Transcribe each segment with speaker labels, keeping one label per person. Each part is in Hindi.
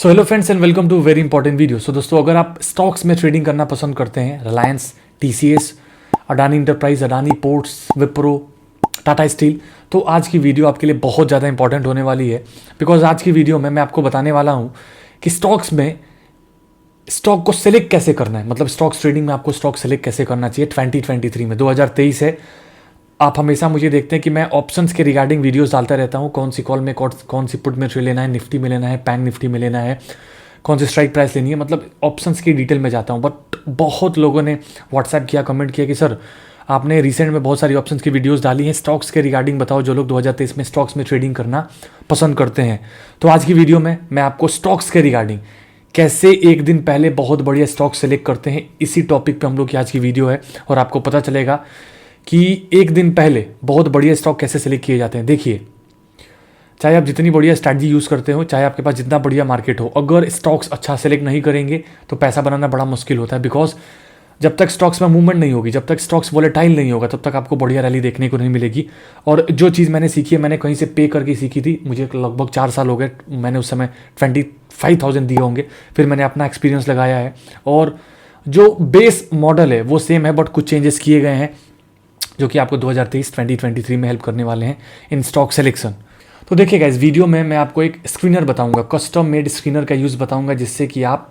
Speaker 1: So hello friends and welcome to very important video. So दोस्तों, अगर आप स्टॉक्स में ट्रेडिंग करना पसंद करते हैं, Reliance, TCS, Adani enterprise, Adani ports, Wipro, Tata steel, तो आज की वीडियो आपके लिए बहुत ज़्यादा इंपॉर्टेंट होने वाली है। बिकॉज आज की वीडियो में मैं आपको बताने वाला हूँ कि स्टॉक्स में स्टॉक को सिलेक्ट कैसे करना है, मतलब स्टॉक्स ट्रेडिंग में आपको स्टॉक सिलेक्ट कैसे करना चाहिए 2023 में। 2023 है। आप हमेशा मुझे देखते हैं कि मैं ऑप्शंस के रिगार्डिंग वीडियोस डालता रहता हूँ, कौन सी कॉल में कौन सी पुट में ट्रेड लेना है, निफ्टी में लेना है, बैंक निफ्टी में लेना है, कौन सी स्ट्राइक प्राइस लेनी है, मतलब ऑप्शंस की डिटेल में जाता हूँ। बट बहुत लोगों ने व्हाट्सएप किया, कमेंट किया कि सर आपने रिसेंट में बहुत सारी ऑप्शंस की वीडियोस डाली हैं, स्टॉक्स के रिगार्डिंग बताओ, जो लोग 2023 में स्टॉक्स में ट्रेडिंग करना पसंद करते हैं। तो आज की वीडियो में मैं आपको स्टॉक्स के रिगार्डिंग कैसे एक दिन पहले बहुत बढ़िया स्टॉक सेलेक्ट करते हैं, इसी टॉपिक पे हम लोग की आज की वीडियो है। और आपको पता चलेगा कि एक दिन पहले बहुत बढ़िया स्टॉक कैसे सेलेक्ट किए जाते हैं। देखिए, चाहे आप जितनी बढ़िया स्ट्रैटेजी यूज़ करते हो, चाहे आपके पास जितना बढ़िया मार्केट हो, अगर स्टॉक्स अच्छा सेलेक्ट नहीं करेंगे तो पैसा बनाना बड़ा मुश्किल होता है। बिकॉज जब तक स्टॉक्स में मूवमेंट नहीं होगी, जब तक स्टॉक्स वोलेटाइल नहीं होगा, तब तक आपको बढ़िया रैली देखने को नहीं मिलेगी। और जो चीज़ मैंने सीखी है, मैंने कहीं से पे करके सीखी थी। मुझे लगभग 4 साल हो गए, मैंने उस समय 25,000 दिए होंगे, फिर मैंने अपना एक्सपीरियंस लगाया है। और जो बेस मॉडल है वो सेम है, बट कुछ चेंजेस किए गए हैं जो कि आपको 2023 में हेल्प करने वाले हैं इन स्टॉक सिलेक्शन। तो देखिएगा, इस वीडियो में मैं आपको एक स्क्रीनर बताऊंगा, कस्टम मेड स्क्रीनर का यूज़ बताऊंगा, जिससे कि आप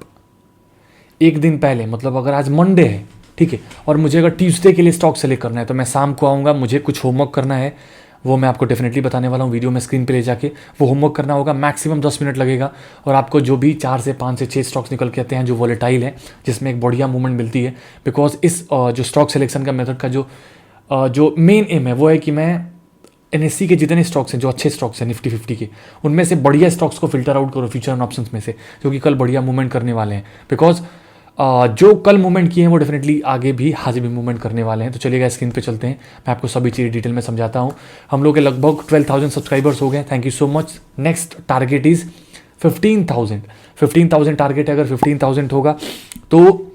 Speaker 1: एक दिन पहले, मतलब अगर आज मंडे है, ठीक है, और मुझे अगर ट्यूसडे के लिए स्टॉक सेलेक्ट करना है तो मैं शाम को आऊँगा, मुझे कुछ होमवर्क करना है, वो मैं आपको डेफिनेटली बताने वाला हूँ वीडियो में स्क्रीन पे ले जाके। वो होमवर्क करना होगा, मैक्सिमम 10 मिनट लगेगा, और आपको जो भी 4 से 5 से 6 स्टॉक्स निकल के आते हैं जो वॉलेटाइल है, जिसमें एक बढ़िया मूवमेंट मिलती है। बिकॉज इस जो स्टॉक सिलेक्शन का मेथड का जो मेन एम है वो है कि मैं एनएससी के जितने स्टॉक्स हैं, जो अच्छे स्टॉक्स हैं निफ्टी 50 के, उनमें से बढ़िया स्टॉक्स को फिल्टर आउट करो फ्यूचर एंड ऑप्शंस में से, जो कि कल बढ़िया मूवमेंट करने वाले हैं। बिकॉज जो कल मूवमेंट किए हैं वो डेफिनेटली आगे भी आज भी मूवमेंट करने वाले हैं। तो चलिएगा, स्क्रीन पे चलते हैं, मैं आपको सभी चीज़ें डिटेल में समझाता हूँ। हम लोग के लगभग 12,000 सब्सक्राइबर्स हो गए, thank you so much. Next target is 15,000 target है। अगर 15,000 होगा तो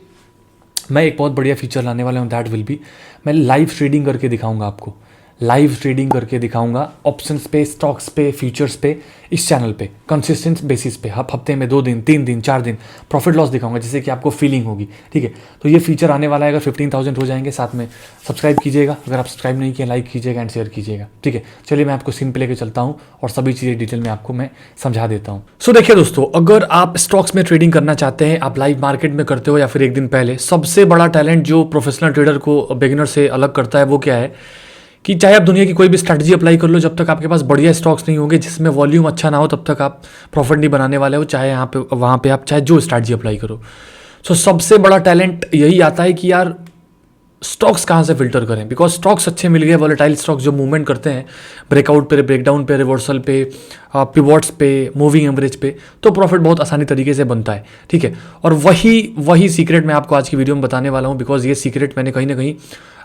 Speaker 1: मैं एक बहुत बढ़िया फीचर लाने वाला हूँ, दैट विल बी, मैं लाइव ट्रेडिंग करके दिखाऊंगा आपको, लाइव ट्रेडिंग करके दिखाऊंगा ऑप्शंस पे, स्टॉक्स पे, फ्यूचर्स पे, इस चैनल पे कंसिस्टेंट बेसिस पे। हफ्ते में 2 दिन, 3 दिन, 4 दिन प्रॉफिट लॉस दिखाऊंगा, जिससे कि आपको फीलिंग होगी, ठीक है। तो ये फीचर आने वाला है अगर 15,000 हो जाएंगे। साथ में सब्सक्राइब कीजिएगा, अगर आप सब्सक्राइब नहीं किए लाइक कीजिएगा एंड शेयर कीजिएगा, ठीक है। चलिए, मैं आपको स्क्रीन पे लेकर चलता हूँ और सभी चीज़ें डिटेल में आपको मैं समझा देता हूँ। सो देखिए दोस्तों, अगर आप स्टॉक्स में ट्रेडिंग करना चाहते हैं, आप लाइव मार्केट में करते हो या फिर एक दिन पहले, सबसे बड़ा टैलेंट जो प्रोफेशनल ट्रेडर को बिगिनर से अलग करता है वो क्या है कि चाहे आप दुनिया की कोई भी स्ट्रैटेजी अप्लाई कर लो, जब तक आपके पास बढ़िया स्टॉक्स नहीं होंगे जिसमें वॉल्यूम अच्छा ना हो, तब तक आप प्रॉफिट नहीं बनाने वाले हो, चाहे यहाँ पे वहाँ पे आप चाहे जो स्ट्रैटेजी अप्लाई करो। सो सबसे बड़ा टैलेंट यही आता है कि यार स्टॉक्स कहाँ से फिल्टर करें। बिकॉज स्टॉक्स अच्छे मिल गए, वॉलेटाइल स्टॉक्स जो मूवमेंट करते हैं ब्रेकआउट पे, ब्रेकडाउन पे, रिवर्सल पे, पिवॉट्स पे, मूविंग एवरेज पे, तो प्रॉफिट बहुत आसानी तरीके से बनता है, ठीक है। और वही सीक्रेट मैं आपको आज की वीडियो में बताने वाला हूँ। बिकॉज ये सीक्रेट मैंने कहीं ना कहीं,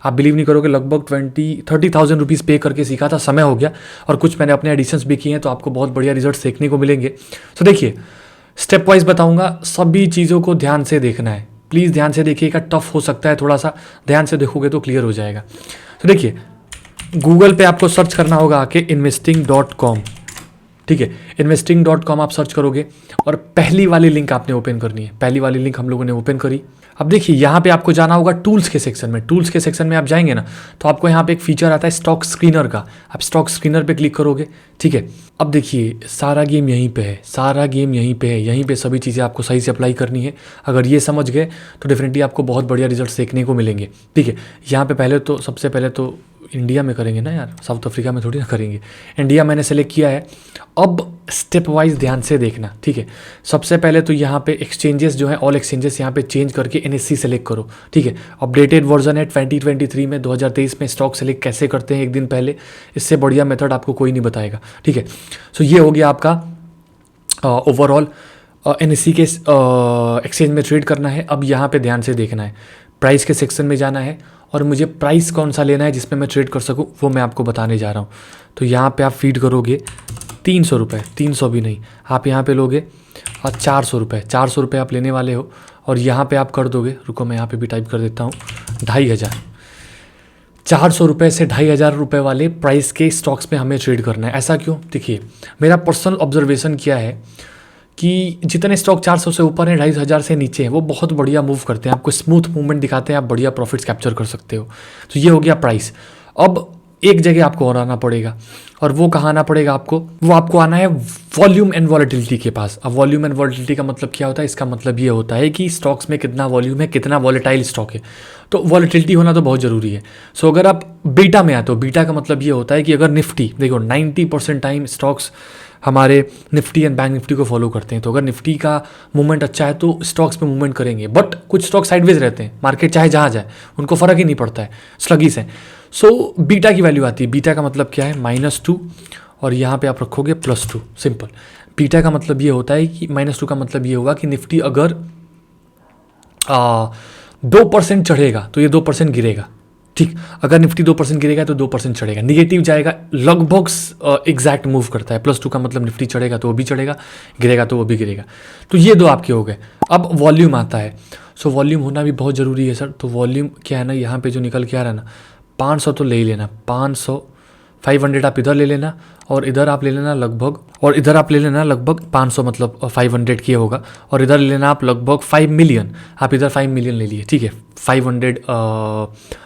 Speaker 1: आप बिलीव नहीं करोगे, लगभग 30,000 रुपीज़ पे करके सीखा था, समय हो गया, और कुछ मैंने अपने एडिशंस भी किए हैं, तो आपको बहुत बढ़िया रिजल्ट देखने को मिलेंगे। तो देखिए, स्टेप वाइज बताऊंगा, सभी चीज़ों को ध्यान से देखना है, प्लीज़ ध्यान से देखिएगा। टफ हो सकता है थोड़ा सा, ध्यान से देखोगे तो क्लियर हो जाएगा। तो देखिए, गूगल पे आपको सर्च करना होगा आके investing.com, ठीक है। investing.com आप सर्च करोगे और पहली वाली लिंक आपने ओपन करनी है। पहली वाली लिंक हम लोगों ने ओपन करी। अब देखिए, यहाँ पे आपको जाना होगा टूल्स के सेक्शन में। टूल्स के सेक्शन में आप जाएंगे ना, तो आपको यहाँ पे एक फीचर आता है स्टॉक स्क्रीनर का। आप स्टॉक स्क्रीनर पे क्लिक करोगे, ठीक है। अब देखिए, सारा गेम यहीं पे है, सारा गेम यहीं पे है, यहीं पे सभी चीज़ें आपको सही से अप्लाई करनी है। अगर ये समझ गए तो डेफिनेटली आपको बहुत बढ़िया रिजल्ट देखने को मिलेंगे, ठीक है। यहाँ पे पहले तो, सबसे पहले तो इंडिया में करेंगे ना यार, साउथ अफ्रीका में थोड़ी ना करेंगे। इंडिया मैंने सेलेक्ट किया है। अब स्टेप वाइज ध्यान से देखना, ठीक है। सबसे पहले तो यहाँ पे एक्सचेंजेस जो है, ऑल एक्सचेंजेस यहाँ पे चेंज करके एनएससी सेलेक्ट करो, ठीक है। अपडेटेड वर्जन है 2023 में, 2023 में स्टॉक सेलेक्ट कैसे करते हैं एक दिन पहले, इससे बढ़िया मेथड आपको कोई नहीं बताएगा, ठीक है। सो ये हो गया आपका ओवरऑल एनएससी के एक्सचेंज में ट्रेड करना है। अब यहाँ पे ध्यान से देखना है, प्राइस के सेक्शन में जाना है, और मुझे प्राइस कौन सा लेना है जिसमें मैं ट्रेड कर सकूं, वो मैं आपको बताने जा रहा हूं। तो यहाँ पे आप फीड करोगे 300 रुपये, 300 भी नहीं, आप यहाँ पे लोगे 400 रुपये, 400 रुपये आप लेने वाले हो। और यहाँ पे आप कर दोगे, रुको मैं यहाँ पे भी टाइप कर देता हूँ, 2,500, 400 रुपये से 2,500 रुपये वाले प्राइस के स्टॉक्स में हमें ट्रेड करना है। ऐसा क्यों? देखिए, मेरा पर्सनल ऑब्जर्वेशन क्या है कि जितने स्टॉक 400 से ऊपर हैं, 2500 से नीचे हैं, वो बहुत बढ़िया मूव करते हैं, आपको स्मूथ मूवमेंट दिखाते हैं, आप बढ़िया प्रॉफिट्स कैप्चर कर सकते हो। तो ये हो गया प्राइस। अब एक जगह आपको और आना पड़ेगा, और वो कहाँ आना पड़ेगा आपको, वो आपको आना है वॉल्यूम एंड वॉलेटिलिटी के पास। अब वॉल्यूम एंड वॉलेटिलिटी का मतलब क्या होता है, इसका मतलब ये होता है कि स्टॉक्स में कितना वॉल्यूम है, कितना वॉलेटाइल स्टॉक है। तो वॉलेटिलिटी होना तो बहुत ज़रूरी है। सो अगर आप बीटा में आते हो, बीटा का मतलब ये होता है कि अगर निफ्टी, देखो 90% टाइम स्टॉक्स हमारे निफ्टी एंड बैंक निफ्टी को फॉलो करते हैं, तो अगर निफ्टी का मूवमेंट अच्छा है तो स्टॉक्स पे मूवमेंट करेंगे, बट कुछ स्टॉक साइडवेज रहते हैं, मार्केट चाहे जहाँ जाए उनको फ़र्क ही नहीं पड़ता है, स्लगिस है। सो बीटा की वैल्यू आती है। बीटा का मतलब क्या है, -2, और यहाँ पे आप रखोगे +2, सिंपल। बीटा का मतलब ये होता है कि -2 का मतलब ये हुआ कि निफ्टी अगर 2% चढ़ेगा तो ये 2% गिरेगा, ठीक। अगर निफ्टी 2% गिरेगा तो 2% चढ़ेगा, निगेटिव जाएगा, लगभग एग्जैक्ट मूव करता है। +2 का मतलब निफ्टी चढ़ेगा तो वो भी चढ़ेगा, गिरेगा तो वो भी गिरेगा। तो ये दो आपके हो गए। अब वॉल्यूम आता है। सो वॉल्यूम होना भी बहुत ज़रूरी है सर। तो वॉल्यूम क्या है ना, यहाँ पे जो निकल के आ रहा है ना, 500 तो ले ही लेना, 500, 500 आप इधर ले लेना, और इधर आप ले लेना लगभग, और इधर आप ले लेना लगभग 500, मतलब 500 के होगा, और इधर ले लेना आप लगभग 5 मिलियन। आप इधर 5 मिलियन ले लिए, ठीक है। 500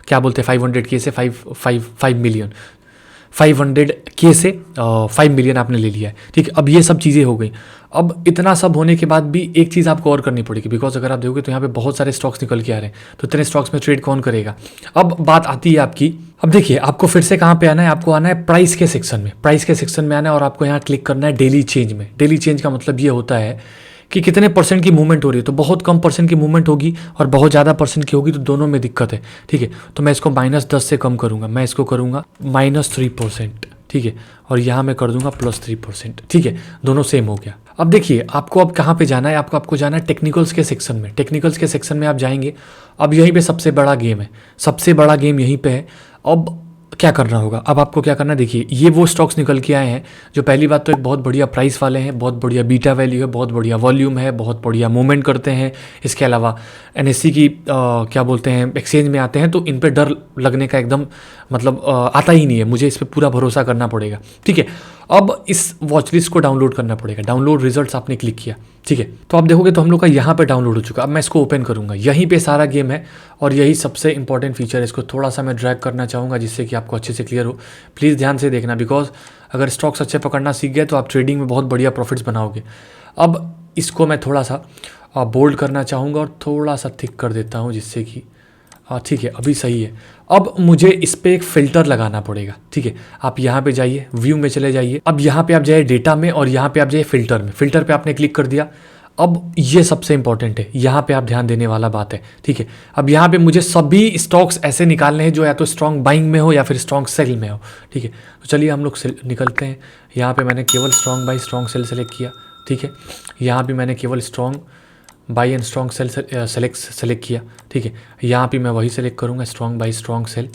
Speaker 1: क्या बोलते हैं, 500 के से 5 मिलियन, 500 के से 5 मिलियन आपने ले लिया है, ठीक है। अब ये सब चीज़ें हो गई। अब इतना सब होने के बाद भी एक चीज़ आपको और करनी पड़ेगी, बिकॉज अगर आप देखोगे तो यहाँ पे बहुत सारे स्टॉक्स निकल के आ रहे हैं, तो इतने स्टॉक्स में ट्रेड कौन करेगा। अब बात आती है आपकी, अब देखिए आपको फिर से कहाँ पे आना है, आपको आना है प्राइस के सेक्शन में। प्राइस के सेक्शन में आना है और आपको यहाँ क्लिक करना है डेली चेंज में। डेली चेंज का मतलब ये होता है कि कितने % की मूवमेंट हो रही है। तो बहुत कम % की मूवमेंट होगी और बहुत ज़्यादा % की होगी, तो दोनों में दिक्कत है, ठीक है। तो मैं इसको -10 से कम करूँगा, मैं इसको करूँगा -3%, ठीक है। और यहाँ मैं कर दूंगा +3%, ठीक है। दोनों सेम हो गया। अब देखिए आपको अब कहाँ पे जाना है, आपको जाना है टेक्निकल्स के सेक्शन में। टेक्निकल्स के सेक्शन में आप जाएंगे। अब यहीं पे सबसे बड़ा गेम है, सबसे बड़ा गेम यहीं पे है। अब क्या करना होगा, अब आपको क्या करना है, देखिए ये वो स्टॉक्स निकल के आए हैं जो पहली बात तो एक बहुत बढ़िया प्राइस वाले हैं, बहुत बढ़िया बीटा वैल्यू है, बहुत बढ़िया वॉल्यूम है, बहुत बढ़िया मूवमेंट करते हैं। इसके अलावा NSE की क्या बोलते हैं, एक्सचेंज में आते हैं, तो इन पे डर लगने का एकदम मतलब आता ही नहीं है। मुझे इस पर पूरा भरोसा करना पड़ेगा, ठीक है। अब इस वॉच लिस्ट को डाउनलोड करना पड़ेगा। डाउनलोड रिजल्ट्स आपने क्लिक किया, ठीक है। तो आप देखोगे तो हम लोग का यहाँ पे डाउनलोड हो चुका। अब मैं इसको ओपन करूँगा, यहीं पे सारा गेम है और यही सबसे इंपॉर्टेंट फीचर है। इसको थोड़ा सा मैं ड्रैग करना चाहूँगा जिससे कि आपको अच्छे से क्लियर हो। प्लीज़ ध्यान से देखना, बिकॉज अगर स्टॉक्स अच्छे पकड़ना सीख गए तो आप ट्रेडिंग में बहुत बढ़िया प्रॉफिट्स बनाओगे। अब इसको मैं थोड़ा सा बोल्ड करना चाहूँगा और थोड़ा सा थिक कर देता हूँ जिससे कि ठीक है, अभी सही है। अब मुझे इस पर एक फ़िल्टर लगाना पड़ेगा, ठीक है। आप यहाँ पे जाइए, व्यू में चले जाइए। अब यहाँ पे आप जाइए डेटा में और यहाँ पे आप जाइए फ़िल्टर में। फ़िल्टर पे आपने क्लिक कर दिया। अब ये सबसे इंपॉर्टेंट है, यहाँ पे आप ध्यान देने वाला बात है, ठीक है। अब यहाँ पे मुझे सभी स्टॉक्स ऐसे निकालने हैं जो या तो स्ट्रॉन्ग बाइंग में हो या फिर स्ट्रॉन्ग सेल में हो, ठीक है। तो चलिए हम लोग निकलते हैं। यहाँ पर मैंने केवल strong by strong cell select किया, ठीक है। यहाँ भी मैंने केवल strong by and strong cell select किया, ठीक है। यहाँ पे मैं वही सेलेक्ट करूँगा, स्ट्रॉन्ग बाई स्ट्रॉन्ग सेल,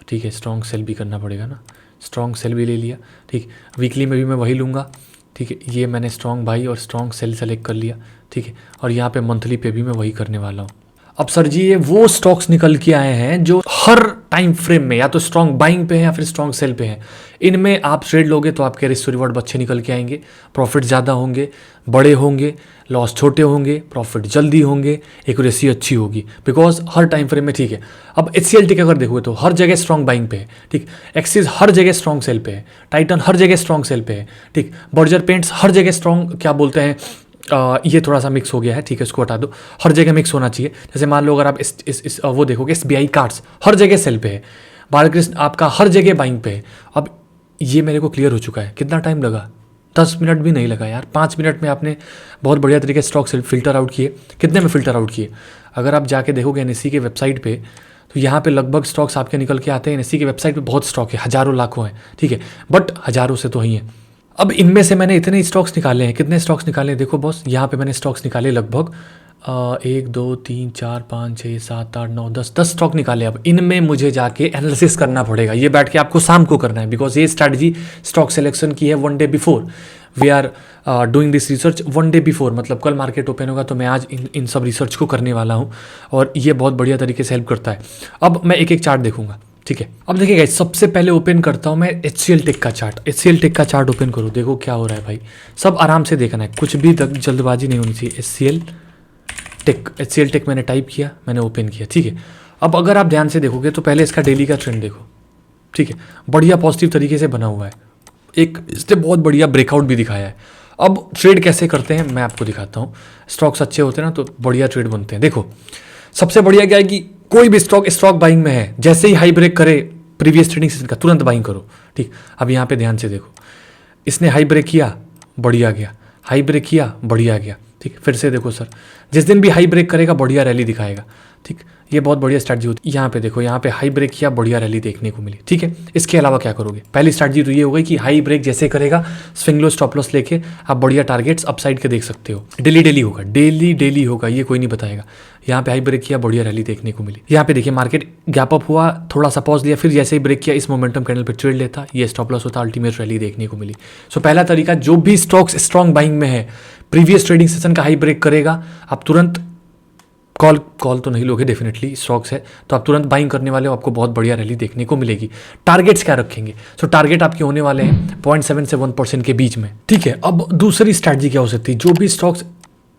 Speaker 1: ठीक है। स्ट्रॉन्ग सेल भी करना पड़ेगा ना, स्ट्रॉन्ग सेल भी ले लिया, ठीक। वीकली में भी मैं वही लूँगा, ठीक है। ये मैंने स्ट्रॉन्ग बाई और स्ट्रॉन्ग सेल सेलेक्ट कर लिया, ठीक है। और यहाँ पे मंथली पे भी मैं वही करने वाला हूँ। अब सर जी ये वो स्टॉक्स निकल के आए हैं जो हर टाइम फ्रेम में या तो स्ट्रॉन्ग बाइंग पे है या फिर स्ट्रॉन्ग सेल पे है। इनमें आप ट्रेड लोगे तो आपके रिस्क रिवॉर्ड अच्छे निकल के आएंगे, प्रॉफिट ज़्यादा होंगे, बड़े होंगे, लॉस छोटे होंगे, प्रॉफिट जल्दी होंगे, एक्यूरेसी अच्छी होगी, बिकॉज हर टाइम फ्रेम में, ठीक है। अब HCLT का अगर देखोगे तो हर जगह स्ट्रॉन्ग बाइंग पे है, ठीक। एक्सिस हर जगह स्ट्रॉन्ग सेल पे है, टाइटन हर जगह स्ट्रॉन्ग सेल पे है, ठीक। बर्जर पेंट्स हर जगह स्ट्रॉन्ग क्या बोलते हैं, ये थोड़ा सा मिक्स हो गया है, ठीक है, इसको हटा दो। हर जगह मिक्स होना चाहिए। जैसे मान लो अगर आप इस वो देखोगे SBI कार्ड्स हर जगह सेल पे है, बालकृष्ण आपका हर जगह बाइंग पे है। अब ये मेरे को क्लियर हो चुका है। कितना टाइम लगा, 10 मिनट भी नहीं लगा यार। 5 मिनट में आपने बहुत बढ़िया तरीके से स्टॉक फिल्टर आउट किए। कितने में फिल्टर आउट किए, अगर आप जाके देखोगे NSE के वेबसाइट पे तो यहाँ पे लगभग स्टॉक्स आपके निकल के आते हैं। NSE की वेबसाइट पे बहुत स्टॉक है, हज़ारों लाखों हैं, ठीक है, बट हज़ारों से तो ही है। अब इनमें से मैंने इतने स्टॉक्स निकाले हैं। कितने स्टॉक्स निकाले हैं देखो बॉस, यहाँ पे मैंने स्टॉक्स निकाले लगभग 1 2 3 4 5 6 7 8 9 10 स्टॉक निकाले। अब इनमें मुझे जाके एनालिसिस करना पड़ेगा। ये बैठ के आपको शाम को करना है, बिकॉज ये स्ट्रैटेजी स्टॉक सिलेक्शन की है 1 day before. We are doing this research 1 day before, मतलब कल मार्केट ओपन होगा तो मैं आज इन सब रिसर्च को करने वाला हूँ और ये बहुत बढ़िया तरीके से हेल्प करता है। अब मैं एक एक चार्ट देखूंगा, ठीक है। अब देखिए गाइस, सबसे पहले ओपन करता हूँ मैं HCL टेक का चार्ट। HCL टेक का चार्ट ओपन करो, देखो क्या हो रहा है भाई। सब आराम से देखना है, कुछ भी जल्दबाजी नहीं होनी चाहिए। HCL टेक मैंने टाइप किया, मैंने ओपन किया, ठीक है। अब अगर आप ध्यान से देखोगे तो पहले इसका डेली का ट्रेंड देखो, ठीक है। बढ़िया पॉजिटिव तरीके से बना हुआ है, एक इसने बहुत बढ़िया ब्रेकआउट भी दिखाया है। अब ट्रेड कैसे करते हैं मैं आपको दिखाता हूँ। स्टॉक्स अच्छे होते हैं ना तो बढ़िया ट्रेड बनते हैं। देखो सबसे बढ़िया क्या है कि कोई भी स्टॉक बाइंग में है, जैसे ही हाई ब्रेक करे प्रीवियस ट्रेडिंग सेशन का, तुरंत बाइंग करो, ठीक। अब यहाँ पे ध्यान से देखो, इसने हाई ब्रेक किया, बढ़िया गया, हाई ब्रेक किया, बढ़िया गया, ठीक। फिर से देखो सर, जिस दिन भी हाई ब्रेक करेगा बढ़िया रैली दिखाएगा, ठीक। ये बहुत बढ़िया स्ट्रैटेजी होती है। यहाँ पे देखो, यहाँ पे हाई ब्रेक किया, बढ़िया रैली देखने को मिली, ठीक है। इसके अलावा क्या करोगे, पहली स्ट्रैटेजी तो ये हो गई कि हाई ब्रेक जैसे करेगा स्विंग लो स्टॉप लॉस लेके आप बढ़िया टारगेट्स अपसाइड के देख सकते हो। डेली होगा, डेली होगा, ये कोई नहीं बताएगा। यहाँ पे हाई ब्रेक किया, बढ़िया रैली देखने को मिली। यहाँ पे देखिए मार्केट गैप अप हुआ, थोड़ा सा पॉज लिया, फिर जैसे ही ब्रेक किया इस मोमेंटम कैंडल पे ट्रेड लेता, ये स्टॉप लॉस होता, अल्टीमेट रैली देखने को मिली। सो पहला तरीका, जो भी स्टॉक्स स्ट्रॉन्ग बाइंग में है, प्रीवियस ट्रेडिंग सेशन का हाई ब्रेक करेगा, आप तुरंत कॉल तो नहीं लोगे, डेफिनेटली स्टॉक्स है तो आप तुरंत बाइंग करने वाले हो, आपको बहुत बढ़िया रैली देखने को मिलेगी। टारगेट्स क्या रखेंगे, सो टारगेट आपके होने वाले हैं 0.7 से 1% के बीच में, ठीक है। अब दूसरी स्ट्रैटेजी क्या हो सकती है, जो भी स्टॉक्स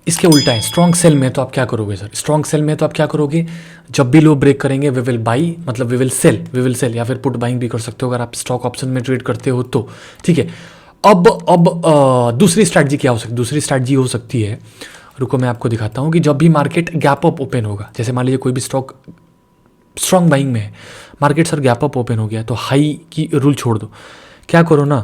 Speaker 1: इसके उल्टा है, स्ट्रॉन्ग सेल में, तो आप क्या करोगे सर, स्ट्रॉन्ग सेल में तो आप क्या करोगे, जब भी लो ब्रेक करेंगे वी विल बाई, मतलब वी विल सेल, या फिर पुट बाइंग भी कर सकते हो अगर आप स्टॉक ऑप्शन में ट्रेड करते हो तो, ठीक है। अब दूसरी स्ट्रैटेजी क्या हो सकती है, दूसरी स्ट्रैटेजी हो सकती है, रुको मैं आपको दिखाता हूँ, कि जब भी मार्केट गैप अप ओपन होगा, जैसे मान लीजिए कोई भी स्टॉक स्ट्रॉन्ग बाइंग में है, market sir gap up open हो गया तो हाई की रूल छोड़ दो, क्या करो ना,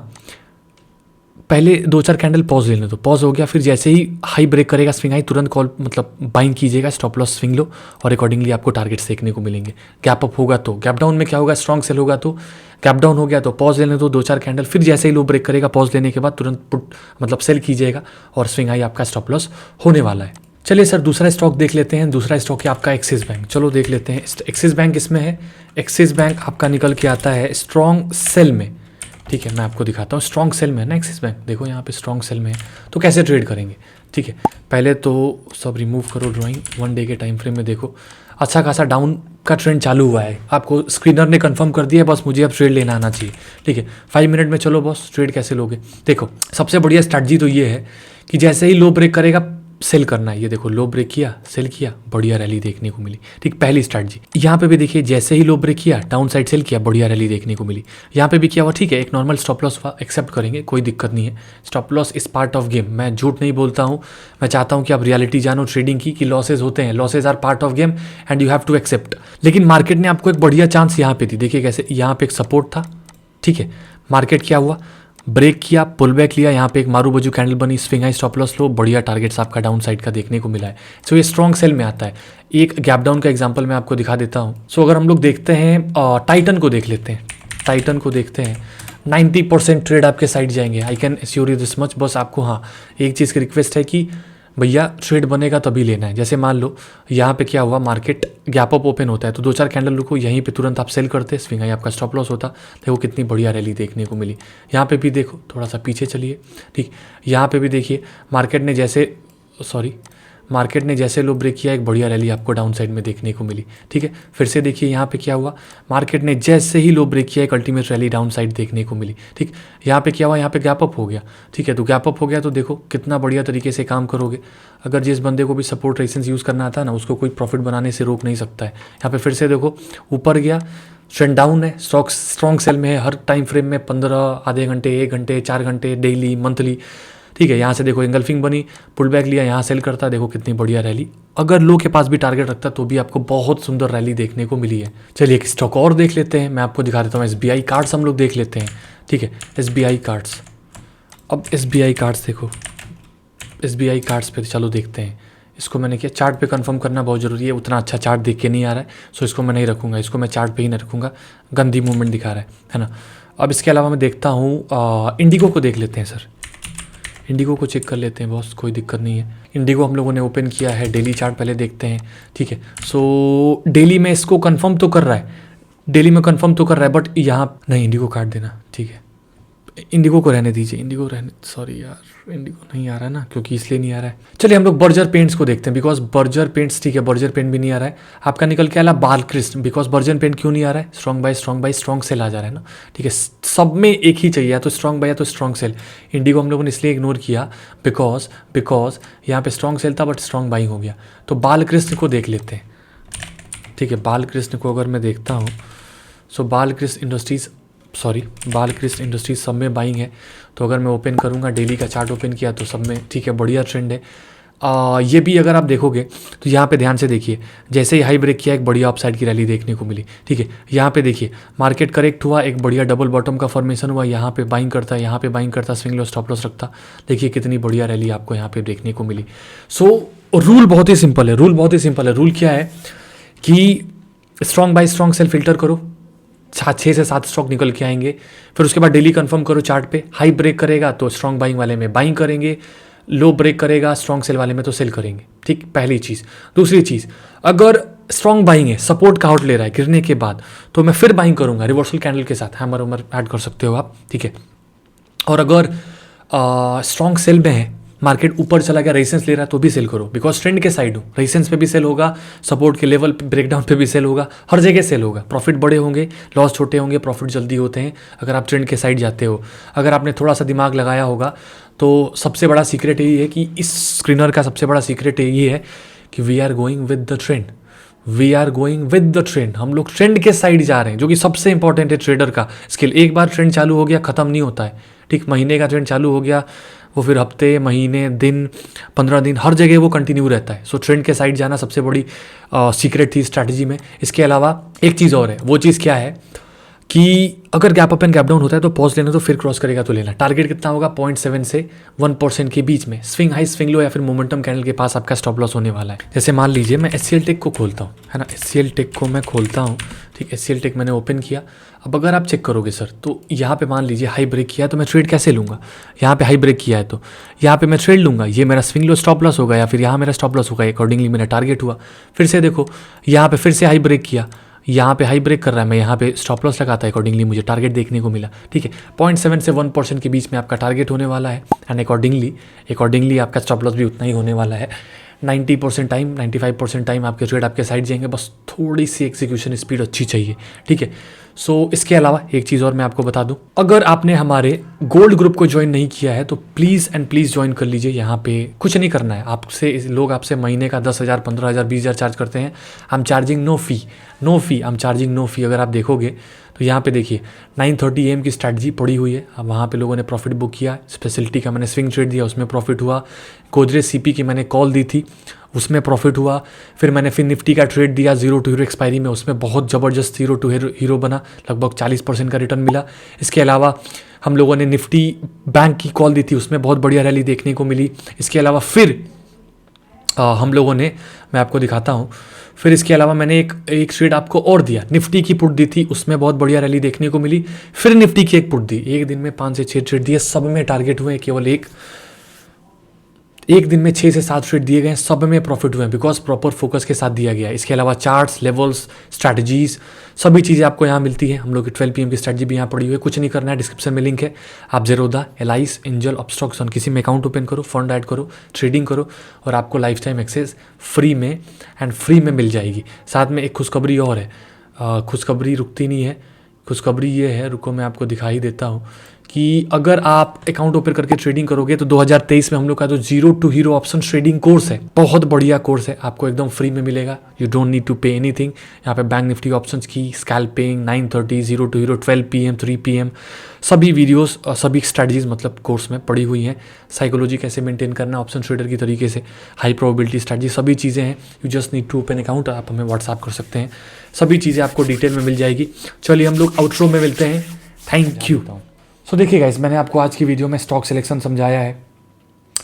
Speaker 1: पहले 2-4 कैंडल पॉज लेने दो, पॉज हो गया, फिर जैसे ही हाई ब्रेक करेगा स्विंग हाई, तुरंत कॉल मतलब बाइंग कीजिएगा, स्टॉप लॉस स्विंग लो, और अकॉर्डिंगली आपको टारगेट्स देखने को मिलेंगे। गैप अप होगा तो, गैप डाउन में क्या होगा, स्ट्रॉन्ग सेल होगा तो, गैप डाउन हो गया तो पॉज लेने दो 2-4 कैंडल, फिर जैसे ही लो ब्रेक करेगा पॉज लेने के बाद तुरंत पुट मतलब सेल कीजिएगा, और स्विंग हाई आपका स्टॉप लॉस होने वाला है। चलिए सर दूसरा स्टॉक देख लेते हैं। दूसरा स्टॉक है आपका एक्सिस बैंक, चलो देख लेते हैं। एक्सिस बैंक इसमें है, एक्सिस बैंक आपका निकल के आता है स्ट्रॉन्ग सेल में, ठीक है। मैं आपको दिखाता हूँ, स्ट्रॉन्ग सेल में है ना एक्सिस बैंक, देखो यहाँ पे स्ट्रॉन्ग सेल में है। तो कैसे ट्रेड करेंगे, ठीक है। पहले तो सब रिमूव करो ड्राइंग, 1 डे के टाइम फ्रेम में देखो, अच्छा खासा डाउन का ट्रेंड चालू हुआ है, आपको स्क्रीनर ने कंफर्म कर दिया, बस मुझे अब ट्रेड लेना आना चाहिए, ठीक है। 5 मिनट में चलो बॉस, ट्रेड कैसे लोगे, देखो सबसे बढ़िया स्ट्रैटेजी तो ये है कि जैसे ही लो ब्रेक करेगा सेल करना है। ये देखो लो ब्रेक किया, सेल किया, बढ़िया रैली देखने को मिली, ठीक। पहली स्ट्रैटेजी यहाँ पे भी देखिए, जैसे ही लो ब्रेक किया डाउन साइड सेल किया, बढ़िया रैली देखने को मिली। यहाँ पे भी किया हुआ, ठीक है। एक नॉर्मल स्टॉप लॉस एक्सेप्ट करेंगे, कोई दिक्कत नहीं है, स्टॉप लॉस इस पार्ट ऑफ गेम, मैं झूठ नहीं बोलता हूँ, मैं चाहता हूँ कि आप रियलिटी जानो ट्रेडिंग की, कि लॉसेज होते हैं, losses are part of game and you have to accept. लेकिन मार्केट ने आपको एक बढ़िया चांस यहाँ पे दी, देखिए कैसे, यहाँ पे एक सपोर्ट था, ठीक है। मार्केट क्या हुआ, ब्रेक किया, पुल बैक लिया, यहाँ पे एक मारू बजू कैंडल बनी, स्विंग हाई स्टॉप लॉस लो, बढ़िया टारगेट्स आपका डाउन साइड का देखने को मिला है। सो ये स्ट्रॉन्ग सेल में आता है। एक गैप डाउन का एग्जांपल मैं आपको दिखा देता हूँ। सो अगर हम लोग देखते हैं टाइटन को देख लेते हैं, टाइटन को देखते हैं, 90% ट्रेड आपके साइड जाएंगे, I can assure you this much. बस आपको हाँ एक चीज़ की रिक्वेस्ट है कि भैया ट्रेड बनेगा तभी लेना है। जैसे मान लो यहाँ पे क्या हुआ, मार्केट गैप अप ओपन होता है तो 2-4 कैंडल रुको, यहीं पे तुरंत आप सेल करते, स्विंग हाई आपका स्टॉप लॉस होता। देखो कितनी बढ़िया रैली देखने को मिली। यहाँ पे भी देखो, थोड़ा सा पीछे चलिए, ठीक। यहाँ पे भी देखिए मार्केट ने जैसे लो ब्रेक किया, एक बढ़िया रैली आपको डाउन साइड में देखने को मिली, ठीक है। फिर से देखिए यहाँ पे क्या हुआ, मार्केट ने जैसे ही लो ब्रेक किया, एक अल्टीमेट रैली डाउन साइड देखने को मिली, ठीक। यहाँ पे क्या हुआ, यहाँ पे गैप अप हो गया, ठीक है। तो गैप अप हो गया तो देखो कितना बढ़िया तरीके से काम करोगे। अगर जिस बंदे को भी सपोर्ट रेजिस्टेंस यूज़ करना आता है ना, उसको कोई प्रॉफिट बनाने से रोक नहीं सकता है। यहाँ पे फिर से देखो ऊपर गया, ट्रेंड डाउन है, स्टॉक स्ट्रॉन्ग सेल में है, हर टाइम फ्रेम में 15 आधे घंटे, 1 घंटे, 4 घंटे, डेली, मंथली, ठीक है। यहाँ से देखो एंगल्फिंग बनी, पुल बैक लिया, यहाँ सेल करता, देखो कितनी बढ़िया रैली। अगर लो के पास भी टारगेट रखता तो भी आपको बहुत सुंदर रैली देखने को मिली है। चलिए एक स्टॉक और देख लेते हैं, मैं आपको दिखा देता हूँ। SBI कार्ड्स हम लोग देख लेते हैं, ठीक है। SBI कार्ड्स, अब SBI कार्ड्स देखो, SBI कार्ड्स पे चलो देखते हैं। इसको मैंने किया, चार्ट पे कंफर्म करना बहुत ज़रूरी है, उतना अच्छा चार्ट देख के नहीं आ रहा है, सो इसको मैं नहीं रखूँगा, इसको मैं चार्ट पे ही नहीं रखूँगा, गंदी मूवमेंट दिखा रहा है ना। अब इसके अलावा मैं देखता हूँ इंडिगो को देख लेते हैं सर, इंडिगो को चेक कर लेते हैं बॉस, कोई दिक्कत नहीं है। इंडिगो हम लोगों ने ओपन किया है, डेली चार्ट पहले देखते हैं, ठीक है। सो डेली में इसको कंफर्म तो कर रहा है, डेली में कंफर्म तो कर रहा है, बट यहाँ नहीं, इंडिगो काट देना, ठीक है। इंडिगो को रहने दीजिए, इंडिगो रहने, सॉरी यार इंडिगो नहीं आ रहा है ना, क्योंकि इसलिए नहीं आ रहा है। चलिए हम लोग बर्जर पेंट्स को देखते हैं, बिकॉज बर्जर पेंट्स, ठीक है बर्जर पेंट भी नहीं आ रहा है आपका, निकल के आला बालक्रिस्ट, बिकॉज बर्जर पेंट क्यों नहीं आ रहा है, स्ट्रॉन्ग बाय स्ट्रॉन्ग सेल आ जा रहा है ना, ठीक है सब में एक ही चाहिए, या तो स्ट्रॉन्ग बाय या तो स्ट्रॉन्ग सेल। इंडिगो हम लोगों ने इसलिए इग्नोर किया बिकॉज यहाँ पे स्ट्रॉन्ग सेल था बट स्ट्रॉन्ग बाइंग हो गया। तो बालकृष्ण को देख लेते हैं, ठीक है बालकृष्ण को अगर मैं देखता हूँ, सो बालकृष्ण इंडस्ट्रीज सब में बाइंग है। तो अगर मैं ओपन करूँगा, डेली का चार्ट ओपन किया तो सब में ठीक है, बढ़िया ट्रेंड है। ये भी अगर आप देखोगे तो यहाँ पे ध्यान से देखिए, जैसे ही हाई ब्रेक किया एक बढ़िया अपसाइड की रैली देखने को मिली, ठीक है। यहाँ पे देखिए मार्केट करेक्ट हुआ, एक बढ़िया डबल बॉटम का फॉर्मेशन हुआ, यहाँ पे बाइंग करता, यहाँ पे बाइंग करता, स्विंग लॉस स्टॉप लॉस रखता, देखिए कितनी बढ़िया रैली आपको यहाँ पे देखने को मिली। सो रूल बहुत ही सिंपल है, रूल क्या है कि strong bye strong cell filter करो, 6 से 7 स्टॉक निकल के आएंगे, फिर उसके बाद डेली कंफर्म करो चार्ट पे, हाई ब्रेक करेगा तो स्ट्रॉन्ग बाइंग वाले में बाइंग करेंगे, लो ब्रेक करेगा स्ट्रॉन्ग सेल वाले में तो सेल करेंगे, ठीक पहली चीज़। दूसरी चीज़, अगर स्ट्रॉन्ग बाइंग है, सपोर्ट का आउट ले रहा है गिरने के बाद, तो मैं फिर बाइंग करूंगा रिवर्सल कैंडल के साथ, हैमर उमर ऐड कर सकते हो आप, ठीक है। और अगर स्ट्रॉन्ग सेल में है, मार्केट ऊपर चला गया, रेजिस्टेंस ले रहा है तो भी सेल करो, बिकॉज ट्रेंड के साइड हो, रेजिस्टेंस पे भी सेल होगा, सपोर्ट के लेवल पे ब्रेकडाउन पे भी सेल होगा, हर जगह सेल होगा, प्रॉफिट बड़े होंगे, लॉस छोटे होंगे, प्रॉफिट जल्दी होते हैं अगर आप ट्रेंड के साइड जाते हो। अगर आपने थोड़ा सा दिमाग लगाया होगा तो सबसे बड़ा सीक्रेट यही है कि इस स्क्रीनर का सबसे बड़ा सीक्रेट यही है कि we are going with the trend, हम लोग ट्रेंड के साइड जा रहे हैं, जो कि सबसे इंपॉर्टेंट है ट्रेडर का स्किल। एक बार ट्रेंड चालू हो गया खत्म नहीं होता है, ठीक, महीने का ट्रेंड चालू हो गया वो फिर हफ्ते, महीने, दिन, 15 दिन, हर जगह वो कंटिन्यू रहता है। सो ट्रेंड के साइड जाना सबसे बड़ी सीक्रेट थी स्ट्रैटेजी में। इसके अलावा एक चीज़ और है, वो चीज़ क्या है कि अगर gap up and gap down होता है तो पॉज लेना, तो फिर क्रॉस करेगा तो लेना। टारगेट कितना होगा, 0.7 से 1% के बीच में, स्विंग हाई स्विंग लो या फिर मोमेंटम कैंडल के पास आपका स्टॉप लॉस होने वाला है। जैसे मान लीजिए मैं SCL टेक को खोलता हूँ, है ना, SCL टेक को मैं खोलता हूँ, ठीक, SCL टेक मैंने ओपन किया। अब अगर आप चेक करोगे सर, तो यहाँ पे मान लीजिए हाई ब्रेक किया है तो मैं ट्रेड कैसे लूँगा, यहाँ पे हाई ब्रेक किया है तो यहाँ पे मैं ट्रेड लूँगा, ये मेरा स्विंग लो स्टॉप लॉस होगा या फिर यहाँ मेरा स्टॉप लॉस होगा, अकॉर्डिंगली मेरा टारगेट हुआ। फिर से देखो यहाँ पे फिर से हाई ब्रेक किया, यहाँ पे हाई ब्रेक कर रहा है, मैं यहाँ पे स्टॉप लॉस लगाता है, अकॉर्डिंगली मुझे टारगेट देखने को मिला, ठीक है। 0.7 से 1% के बीच में आपका टारगेट होने वाला है, एंड अकॉर्डिंगली आपका स्टॉप लॉस भी उतना ही होने वाला है। 90% टाइम, 95% टाइम आपके ट्रेड आपके साइड जाएंगे, बस थोड़ी सी एग्जीक्यूशन स्पीड अच्छी चाहिए, ठीक है। सो इसके अलावा एक चीज़ और मैं आपको बता दूं, अगर आपने हमारे गोल्ड ग्रुप को ज्वाइन नहीं किया है तो प्लीज़ ज्वाइन कर लीजिए। यहाँ पे कुछ नहीं करना है आपसे, लोग आपसे महीने का 10,000, 15,000, 20,000 चार्ज करते हैं। I am charging no fee. अगर आप देखोगे तो यहाँ पे देखिए 9:30 AM की स्ट्रैटेजी पड़ी हुई है, अब वहाँ पे लोगों ने प्रॉफिट बुक किया। स्पेशलिटी का मैंने स्विंग ट्रेड दिया, उसमें प्रॉफिट हुआ। गोदरेज CP की मैंने कॉल दी थी, उसमें प्रॉफिट हुआ। फिर मैंने फिर निफ्टी का ट्रेड दिया 0 to हीरो एक्सपायरी में, उसमें बहुत ज़बरदस्त 0 to हीरो बना, लगभग 40% का रिटर्न मिला। इसके अलावा हम लोगों ने निफ्टी बैंक की कॉल दी थी, उसमें बहुत बढ़िया रैली देखने को मिली। इसके अलावा फिर हम लोगों ने, मैं आपको दिखाता हूँ, फिर इसके अलावा मैंने एक ट्रेड आपको और दिया, निफ्टी की पुट दी थी, उसमें बहुत बढ़िया रैली देखने को मिली। फिर निफ्टी की एक पुट दी, एक दिन में 5 से 6 ट्रेड दिए, सब में टारगेट हुए, केवल एक दिन में 6 से 7 ट्रेड दिए गए, सब में प्रॉफिट हुए, बिकॉज प्रॉपर फोकस के साथ दिया गया है। इसके अलावा चार्ट्स, लेवल्स, स्ट्रैटेजीज, सभी चीज़ें आपको यहाँ मिलती है। हम लोग की 12 PM की स्ट्रैटेजी भी यहाँ पड़ी हुई है, कुछ नहीं करना है, डिस्क्रिप्शन में लिंक है। आप जेरोदा, एलाइस, एंजल, अपस्टॉक्स किसी में अकाउंट ओपन करो, फंड ऐड करो, ट्रेडिंग करो, और आपको लाइफ टाइम एक्सेस फ्री में मिल जाएगी। साथ में एक खुशखबरी और है, खुशखबरी रुकती नहीं है, खुशखबरी ये है, रुको मैं आपको दिखा ही देता हूँ, कि अगर आप अकाउंट ओपन करके ट्रेडिंग करोगे तो 2023 में हम लोग का जो 0 to hero option trading course है, बहुत बढ़िया कोर्स है, आपको एकदम फ्री में मिलेगा। You don't need to pay anything. यहाँ पे बैंक निफ्टी ऑप्शंस की scalping, 9:30, 0 to hero, 12 PM, 3 PM, सभी वीडियोस, सभी स्ट्रैटेजीज मतलब कोर्स में पड़ी हुई हैं। साइकोलॉजी कैसे मेंटेन करना ऑप्शन ट्रेडर की तरीके से, हाई प्रोबेबिलिटी स्ट्रैटेजी, सभी चीज़ें हैं। You just need to open account, आप हमें व्हाट्सएप कर सकते हैं, सभी चीज़ें आपको डिटेल में मिल जाएगी। चलिए हम लोग आउटरो में मिलते हैं, थैंक यू। सो देखिए गाइस, मैंने आपको आज की वीडियो में स्टॉक सिलेक्शन समझाया है,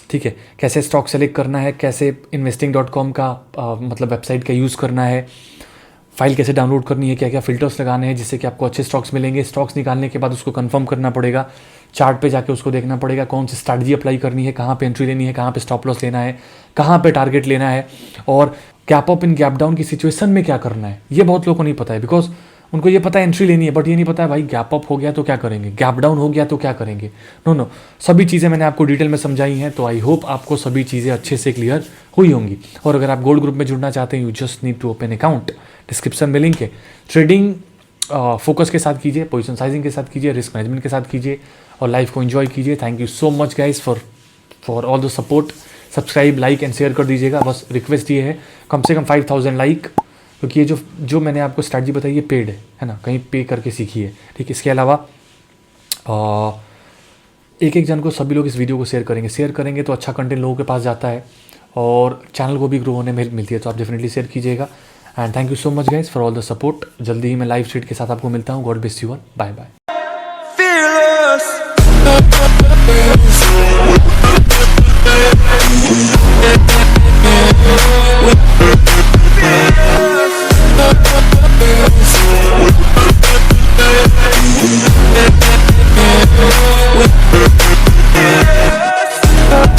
Speaker 1: ठीक है, कैसे स्टॉक सेलेक्ट करना है, कैसे investing.com का मतलब वेबसाइट का यूज़ करना है, फाइल कैसे डाउनलोड करनी है, क्या क्या फिल्टर्स लगाने हैं जिससे कि आपको अच्छे स्टॉक्स मिलेंगे। स्टॉक्स निकालने के बाद उसको कंफर्म करना पड़ेगा, चार्ट पे जाके उसको देखना पड़ेगा कौन सी स्ट्रैटेजी अप्लाई करनी है, कहाँ पे एंट्री लेनी है, कहाँ पे स्टॉप लॉस लेना है, कहाँ पे टारगेट लेना है, और gap up in gap down की सिचुएशन में क्या करना है। ये बहुत लोगों को नहीं पता है, बिकॉज उनको ये पता है एंट्री लेनी है, बट ये नहीं पता है भाई गैप अप हो गया तो क्या करेंगे, गैप डाउन हो गया तो क्या करेंगे। नो, सभी चीज़ें मैंने आपको डिटेल में समझाई हैं, तो आई होप आपको सभी चीज़ें अच्छे से क्लियर हुई होंगी। और अगर आप गोल्ड ग्रुप में जुड़ना चाहते हैं, you just need to open account, description में लिंक है। ट्रेडिंग फोकस के साथ कीजिए, पोजीशन साइजिंग के साथ कीजिए, रिस्क मैनेजमेंट के साथ कीजिए और लाइफ को एंजॉय कीजिए। Thank you so much guys for all the support. Subscribe, like and share कर दीजिएगा। बस रिक्वेस्ट ये है कम से कम 5000 लाइक, क्योंकि ये जो मैंने आपको स्ट्रैटेजी बताई ये पेड है ना, कहीं पे करके सीखिए, ठीक। इसके अलावा एक जन को सभी लोग इस वीडियो को शेयर करेंगे तो अच्छा कंटेंट लोगों के पास जाता है और चैनल को भी ग्रो होने में हेल्प मिलती है, तो आप डेफिनेटली शेयर कीजिएगा। And thank you so much guys for all the support. जल्दी ही मैं लाइव स्ट्रीट के साथ आपको मिलता हूँ। God bless you all, bye bye.